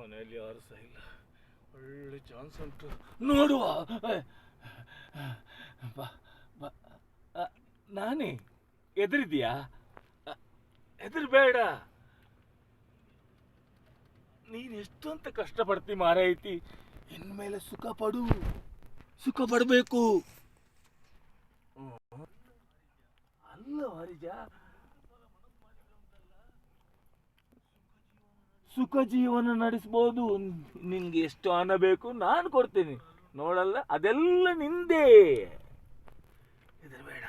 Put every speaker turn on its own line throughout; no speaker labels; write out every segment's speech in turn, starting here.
ಮನೆಯಲ್ಲಿ ಯಾರು ಸಹ ಇಲ್ಲ. ಒಳ್ಳೆ ಚಾನ್ಸ್ ಉಂಟು, ನೋಡುವ. ಬಾ ಬಾ. ನಾನೇ ಎದುರಿದ್ಯಾ? ಹೆದರ್ಬೇಡ. ನೀನು ಎಷ್ಟು ಅಂತ ಕಷ್ಟಪಡ್ತಿ ಮಾರೈತಿ, ಇನ್ಮೇಲೆ ಸುಖ ಪಡು, ಸುಖ ಪಡಬೇಕು. ಅಲ್ಲ ಹರಿಜ, ಸುಖ ಜೀವನ ನಡೆಸಬಹುದು. ನಿನ್ಗೆ ಎಷ್ಟು ಹಣ ಬೇಕು ನಾನು ಕೊಡ್ತೇನೆ, ನೋಡಲ್ಲ, ಅದೆಲ್ಲ ನಿಂದೇ. ಹೆದರ್ಬೇಡ.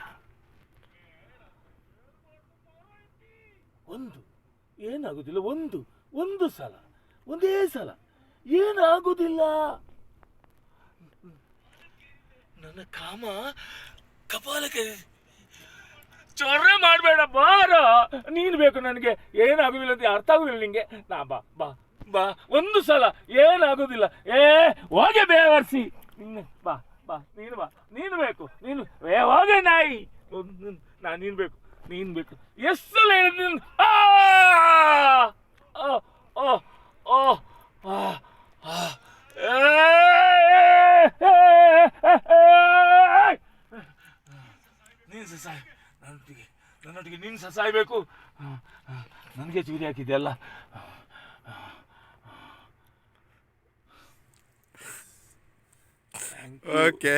ಏನಾಗುದಿಲ್ಲ, ಒಂದು ಸಲ, ಒಂದೇ ಸಲ ಏನಾಗುದಿಲ್ಲ. ನನ್ನ ಕಾಮ ಕಪಾಲಕ್ಕೆ ಚೊರ್ರೆ ಮಾಡಬೇಡ, ಬಾರ. ನೀನು ಬೇಕು ನನಗೆ, ಏನಾಗುದಿಲ್ಲ ಅಂತ ಅರ್ಥ ಆಗುದಿಲ್ಲ ನಿಂಗೆ. ನಾ ಬಾ ಬಾ ಬಾ, ಒಂದು ಸಲ ಏನಾಗುದಿಲ್ಲ. ಹೋಗೆ ಬೇವರ್ಸಿ. ಬಾ ಬಾ, ನೀನು ಬೇಕು, ನೀನು ಹೋಗೆ ನಾಯಿ. ನೀನು ಬೇಕು, ನೀನು ಬೇಕು. ಎಷ್ಟು ಸಲ ಹೇಳಿದ್ದೀನಿ. ನೀನು ಸಾಯ್, ನನ್ನೊಟ್ಟಿಗೆ ನೀನು ಸಹ ಸಾಯ್ಬೇಕು. ನನಗೆ ಚೂರಿ ಹಾಕಿದೆಯಲ್ಲ.
ಓಕೆ.